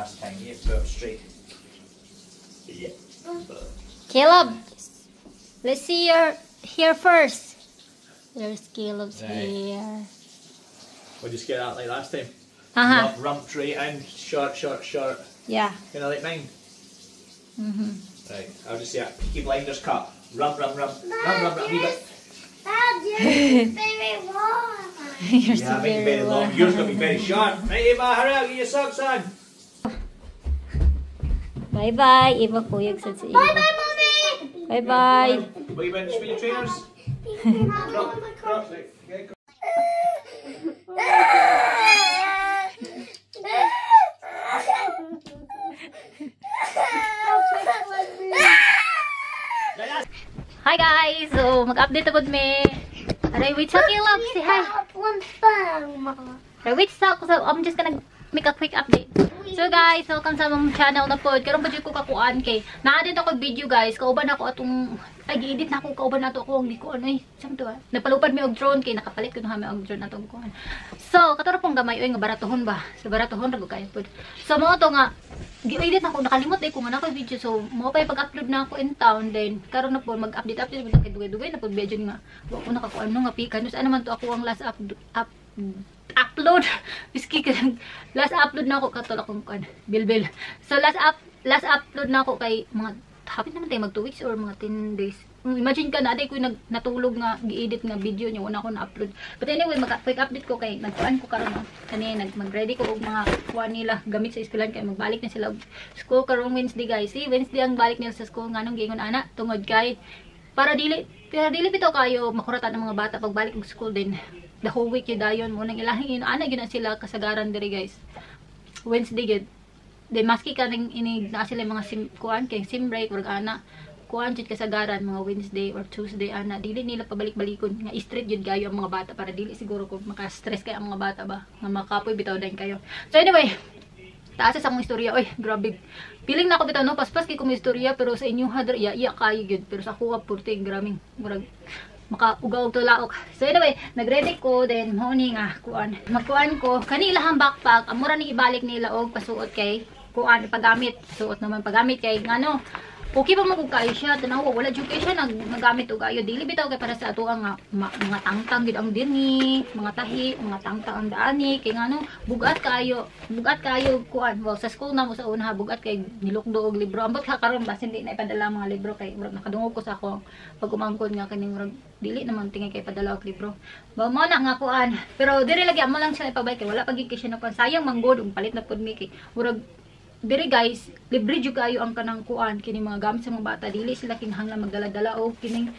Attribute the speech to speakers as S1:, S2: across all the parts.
S1: last time. You have to go up straight. Yeah.
S2: Caleb, let's see your hair first. There's Caleb's hair.
S1: We'll just get that like last time.
S2: Uh-huh.
S1: Rump straight in, short, short, short.
S2: Yeah.
S1: Kind of like mine.
S2: Mm-hmm.
S1: Right, I'll just see a Peaky Blinders cut. Rump, rump, rump. Rump, rump, rump.
S3: Dad, yours is very long.
S2: Yours
S1: Yeah,
S2: is
S1: make it very long. Yours gonna be very short. Right, Eva, hurry up, get your socks on.
S2: Bye-bye. Eva kuyog sa Eva.
S3: Bye-bye, Mommy.
S2: Bye-bye.
S1: What you went to your trainers? Crocs, right. Okay,
S2: Hi guys! So, mag-update na po me. Aray, wait sa Caleb. Say hi. Aray, wait sa ako. So, I'm just gonna make a quick update. So guys, welcome sa mong channel na po. Karon ba ko kakuan kay na-edit ako video guys. Kauban ako atong gi-edit na ako kauban nato ako hindi ko ano eh. Sam to ah. Napalupad mi og drone kay nakapalit ko na kami og drone atong kuan. So, katuro pong gamay oy nga baratohon ba. Sa baratohon ra ko kay pod. So mo to nga gi-edit na ako nakalimot eh kung ano ko video. So mo pa pag-upload na ako in town then karon na po mag-update mo kay dugay-dugay na pod video nga. Wa ko nakakuan no nga pikan. Ano man to ako ang last upload biski ka last upload na ako katol akong kan bilbil. So last upload na ako kay mga hapit naman tayo mag 2 weeks or mga 10 days. Imagine ka na aday ko natulog nga gi-edit nga video niya wala ako na-upload. But anyway, quick update ko kay nagkuan ko karon no. Kanina mag-ready ko og mga kuan nila gamit sa eskwelahan kay magbalik na sila school karong Wednesday guys. See, Wednesday ang balik nila sa school nganong gingon ana tungod kay para dili bitaw kayo makuratan ng mga bata pagbalik og school din. The whole week yun dayon mo nang ilahing ana gyud sila kasagaran diri guys. Wednesday gid. Then maski kaning ini na sila mga kuan kay sim break ug ana kuan jud kasagaran mga Wednesday or Tuesday ana dili nila pabalik-balikon nga street jud gayo ang mga bata para dili siguro ko maka-stress kay ang mga bata ba nga makapoy bitaw din kayo. So anyway, taas sa akong istorya oy grabe. Piling na ako bitaw no paspas kay kung istorya pero sa inyo hadra iya kayo gid pero sa kuha purti graming murag makaugaw to laok. So anyway, nagready ko then morning kuan. Magkuan ko kanila hang backpack, amura ni ibalik nila og pasuot kay kuan ipagamit. Suot naman pagamit kay ngano. Okay pa mo kung kayo siya, tanaw wala jud kay siya nagamit og ayo dili bitaw kay para sa ato ang mga tangtang gid ang dinhi, mga tahi, mga tangtang ang daani kay ngano bugat kayo kuan. Well, sa school na mo sa una bugat kay nilukdo og libro. Ambot ka karon basta hindi na ipadala mga libro kay murag nakadungog ko sa ako pag umangkon nga kaning murag dili naman tingay kay padala og libro. Ba mo na nga kuan. Pero diri lagi amo lang siya ipabay kay wala pagig kay siya na sayang manggod og palit na pud mi kay murag diri guys, libre jud kayo ang kanang kuan kini mga gamit sa mga bata dili sila kinahanglan magdala-dala og kining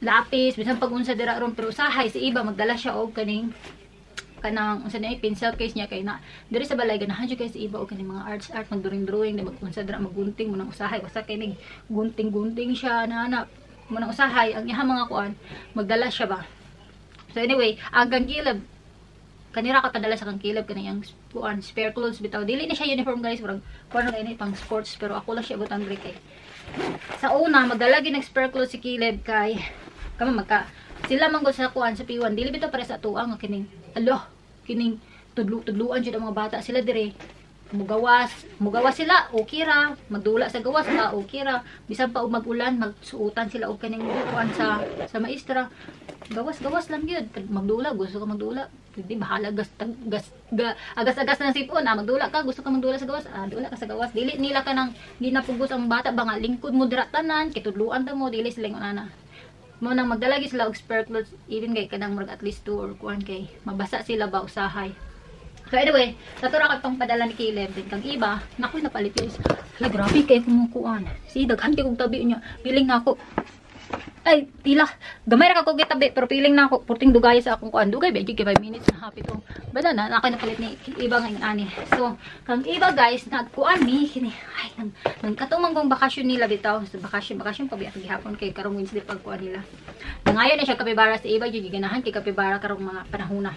S2: lapis bisan pag unsa dira ron pero usahay si iba magdala siya og kanang unsa na pencil case niya kay na diri sa balay ganahan jud kay si iba og kining mga art magdrawing na magunsa dira magunting mo nang usahay basta kay gunting siya na mo nang usahay ang iha mga kuan magdala siya ba. So anyway, ang Caleb kanira ka padala sa kang Caleb kaniyang kuan spare clothes bitaw dili na siya uniform guys murag kuan na ini pang sports pero ako lang siya butang diri kay sa una magdala gyud ng spare clothes si Caleb kay kamo sila man gud sa kuan sa P1 dili bitaw para sa tuang kining kining tudluan jud ang mga bata sila dire mugawas sila okay ra magdula sa gawas okay ra bisan pa og mag-ulan magsuotan sila og kaning kuan sa maestra gawas lang gyud magdula gusto ka magdula hindi bahala agas-agas na sipon magdula ka gusto ka magdula sa gawas dula ka sa gawas dili nila kanang ginapugos ang bata ba nga lingkod mo dira tanan kitudluan ta mo dili sila ana mo nang magdala gyud sila og spare clothes even kay kanang murag at least 2 or kuan kay mabasa sila ba usahay. So anyway, natura ko itong padala ni Caleb din kang iba, nakoy napalit guys. Hala grabe kay kumukuan. Si daghan kay kog tabi niya. Piling na ako. Ay, tila. Gamay ra ka ko gitabi pero piling na ako purting dugay sa akong kuan. Dugay ba 5 minutes na happy to. Bala na nakoy napalit ni iba nga ani. So, kang iba guys, nagkuan ni kini. Ay, nang katumang kong bakasyon nila bitaw. So, bakasyon pa biya gihapon kay karong Wednesday pagkuan nila. Ngayon na siya kapibara sa iba jud giganahan kay kapibara karong mga panahon na.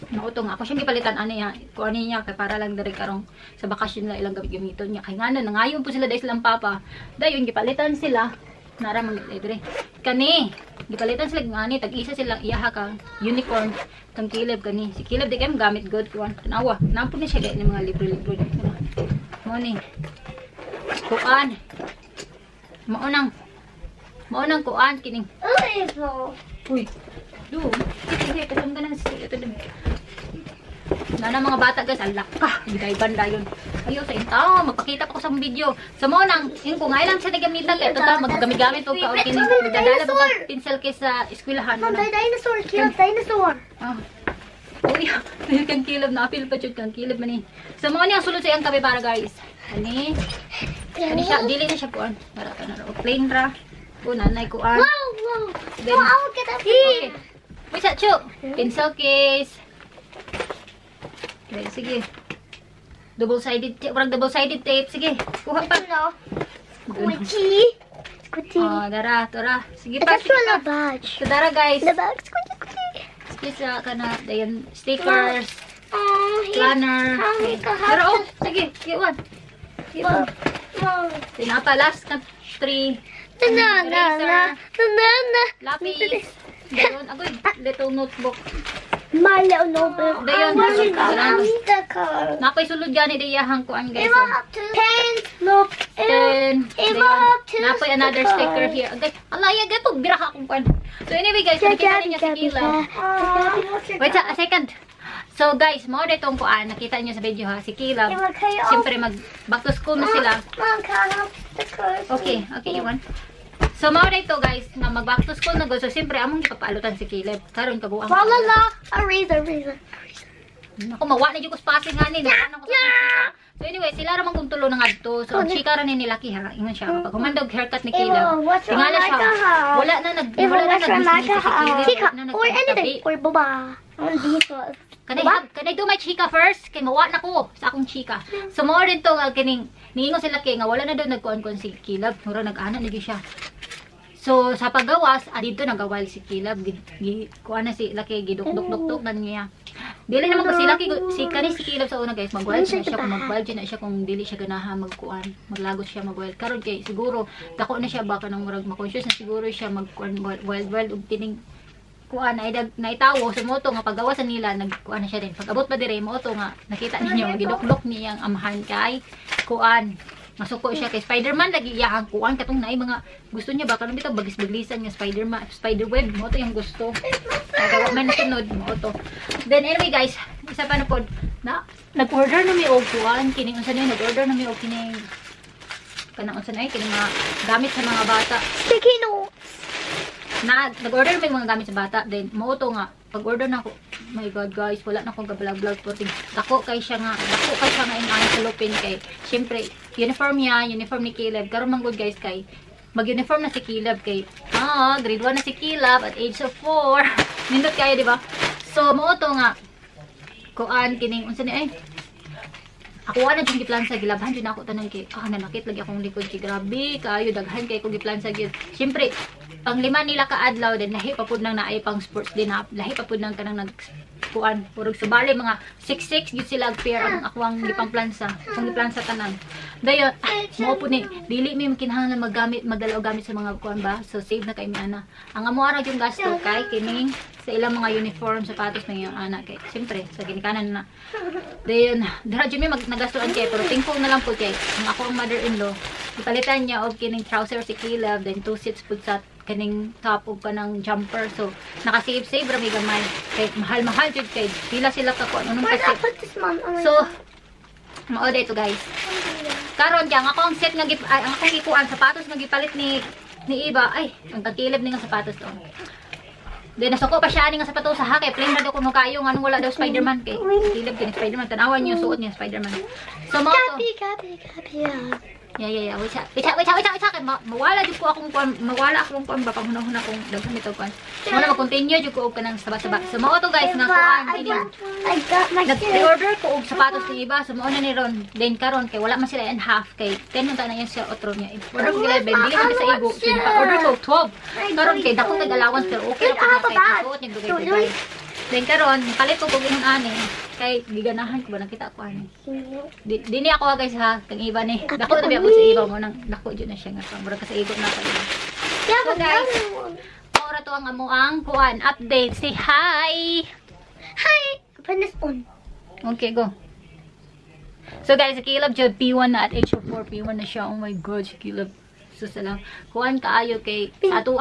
S2: Nauto nga ako siyang gipalitan ani ha. Kuan niya kay para lang diri karong sa bakasyon nila ilang gabi gamiton niya. Kay ngano nangayon po sila dahil silang papa. Dayon gipalitan sila. Nara man dire. Kani gipalitan sila ngani tag-isa sila iyaha ka uniform kang Caleb kani. Si Caleb di kay gamit good kuan. Tanawa. Nampun ni siya ni mga libro-libro. Mo ni. Kuan. Maunang kuan kining. Uy. Do. Sige, kasam ka na sa ito din. Na mga bata guys, alak ka. Hindi banda yun. Ayaw sa intaw, magpakita pa ko sa video. Sa mo nang, yun kung ngayon lang siya nagamitan, kaya total, maggamit-gamit o ka. Okay, nagdadala po ka pencil case sa eskwelahan.
S3: Mom, dinosaur. Kill dinosaur.
S2: Uy, ayun kang kilab na. Apil pa dyan kang kilab man eh. Sa mo niyang sulod sa iyang kapibara guys. Ani siya, dili na siya kuan. Para ka na ro. Plain ra. Nanay kuan.
S3: Wow.
S2: Then,
S3: I'll get up.
S2: okay. Wait, Chu. Pencil case. Okay, sige. Double-sided tape. Parang double-sided tape. Sige, kuha pa.
S3: No. Squidgy.
S2: Dara. Sige
S3: I
S2: pa,
S3: got
S2: sige
S3: you a
S2: pa.
S3: badge.
S2: So, dara guys.
S3: The bag. Squidgy.
S2: Sige sa kana. Dayan, stickers.
S3: Oh,
S2: Planner. Okay. Dara, oh. Sige, iwan.
S3: Mom.
S2: Tinapa, last na 3.
S3: Banana.
S2: Lapis. Dayon, agoy, little notebook.
S3: My little notebook.
S2: Dayon,
S3: the car.
S2: napay sulod gani diyahang kuan guys.
S3: Pens. Look.
S2: Then,
S3: Eva, two
S2: napay another
S3: stickers.
S2: sticker here. Agay, alaya gato, bira ka kung kuan. So anyway guys, nakita niyo sa Kila. Wait a second. So guys, mo na itong kuan, nakita niyo sa video ha, si Kila. Siyempre mag back to school na sila.
S3: Mom, can I have stickers?
S2: Okay, iwan. So mo na ito guys, na mag back to school na go. So siyempre among gipapaalutan si Caleb. Karon kabuang.
S3: La. A razor.
S2: Ako mawa na jud ko spacing ani, ano ko sa chika. So anyway, sila ra man kung tulo nang adto. So ang chika ra ni Lucky ha, ingon siya kapag humandog haircut ni Caleb. Tingala siya. Wala na nag si Caleb.
S3: Or anything. Or baba.
S2: Kanay do my chika first, kay mawa na ko sa akong chika. So mo rin to kining niingon sila kay nga wala na daw nagkuan-kuan si Caleb, mura nag-ana lagi siya. So sa paggawas, dito nagawal si Caleb, kuan na si Lucky giduk-duk-duk na niya. Dili naman ko si Lucky si Caleb sa una guys, mag-wild na siya kung mag-wild na siya kung dili siya ganahan magkuan, maglagos siya mag-wild. Karon kay siguro dako na siya baka nang murag ma-conscious na siguro siya magkuan wild ug tining kuan na itawo sa moto nga paggawasan nila nagkuan na siya din. Pag-abot pa dire mo to nga nakita ninyo giduklok niyang amahan kay kuan. Masuko siya kay Spider-Man lagi iyahang kuan katong naay mga gusto niya baka nang bitaw bagis-baglisan nga Spider-Web mo to yung gusto. Nagawa man sunod mo to. Then anyway guys, isa pa na pod na nag-order na mi og kuan kining unsa ni nag-order na mi og kining kanang unsa na kining mga gamit sa mga bata.
S3: Sticky notes.
S2: Nag-order may mga gamit sa bata. Then, mauto nga. Pag-order na ako, my God guys, wala na akong gabalag-vlog po. Dako kay siya nga inang salupin kay, syempre, uniform ni Caleb. Karon man good guys kay, mag-uniform na si Caleb kay, grade 1 na si Caleb at age of 4. Nindot kayo, di ba? So, mauto nga, kuan, kining, unsa ni, ako wala dyan giplan sa gilabhan dyan ako tanan kay nanakit lagi akong likod kay grabe kayo daghan kay ko giplan sa gid. Syempre pang 5 nila ka adlaw din lahi pa pud nang naay pang sports din lahi pa pud nang kanang nagkuan purog subali mga 6-6 gid sila pair ang ako ang gipang plansa kung giplansa tanan. Dayon mo pud ni dili mi makinahanglan magdala og gamit sa mga kuan ba. So save na kay mi ana. Ang amo ara yung gasto kay kining sa ilang mga uniform sapatos ng iyong anak kay syempre sa ginikanan na. Dayon dira jud mi nagastuan kay pero thankful na lang po kay ang ako ang mother-in-law ipalitan niya og kining trouser si Caleb then 2 sets pud sa kaning top og kanang jumper so naka-save ra mi gamay kay mahal jud kay pila sila ka kuan unong kasi so mao dito guys karon jang ako ang set nga ang akong gikuan sapatos nga gipalit ni Iba ay ang Caleb ni nga sapatos to. Then nasuko pa siya ani nga sapatos sa kay plain ra daw kuno kayo nga wala daw Spider-Man kay Caleb kini Spider-Man tanawan niyo suot niya Spider-Man. So mo to.
S3: Copy.
S2: Yeah. Wait kay mawala jud ko akong kuan ba pamunahon akong daghan ito kuan. Mo na mag-continue jud ko og kanang saba-saba. So mo to guys nga kuan ini.
S3: I got my
S2: Nag-order ko og sapatos ni Iba so mo na ni ron. Then karon kay wala man sila in half kay 10 man ta na yan siya otro niya. Order ko gila bili ko sa igo. Order ko 12. Karon kay dako tag allowance pero okay ra pa kay suot niya dugay. Then karon palit ko ingon ani kay giganahan ko ba nakita ko ani. Dini ako guys ha, kang Iba ni. Dako tabi ako sa Iba mo nang dako jud na siya nga mura ka sa igo na pa. So guys, ora to ang amuang kuan update. Say hi.
S3: Hi. Put this on.
S2: Okay, go. So guys, si Caleb jud P1 na at age of 4, P1 na siya. Oh my god, si Caleb. So salang kuan kaayo kay ato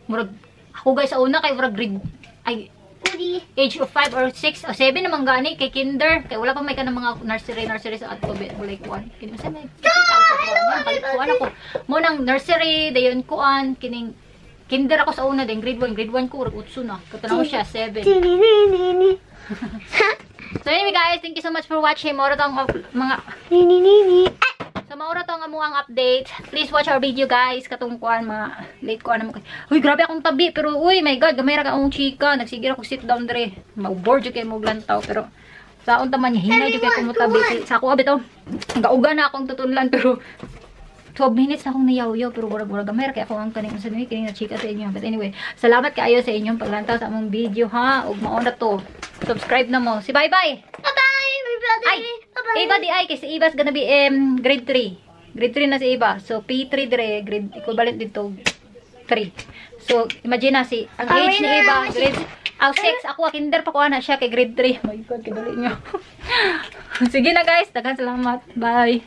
S2: murag ako guys sa una kay murag grade ay age of 5 or 6 o 7 naman gani kay kinder kay wala pa may ka ng mga nursery sa ato like kuan kini sa may kuan ako mo nang nursery dayon kuan kining kinder ako sa una din grade 1 ko murag utso na katanaw siya 7. So anyway guys, thank you so much for watching. Maura tong mga so maura tong amuang update. Please watch our video guys. Katong kuan mga late ko ano. Uy, grabe akong tabi pero uy, my god, gamay ra ka akong chika. Nagsigir ako sit down dre. Mag-board jud kay mo glantaw pero saon ta man hinay jud kay ko mo tabi. Sa ako abito. Gauga na akong tutunlan pero 12 minutes na akong nayaw-yaw pero mura-mura gamay kaya ako ang kaning sa nini kining na chika sa inyo. But anyway, salamat kaayo sa inyong paglantaw sa among video ha. Ug mao na to. Subscribe na mo. Si bye-bye.
S3: Bye-bye, my brother.
S2: Ay,
S3: Bye-bye.
S2: Iba di ay kasi Iba's gonna be grade 3. Grade 3 na si Iba. So P3 dire grade equivalent dito 3. So imagine na si ang age ni Iba grade 6 ako kinder pa ko na siya kay grade 3. Oh my god, kidali niyo. Sige na guys, daghang salamat. Bye.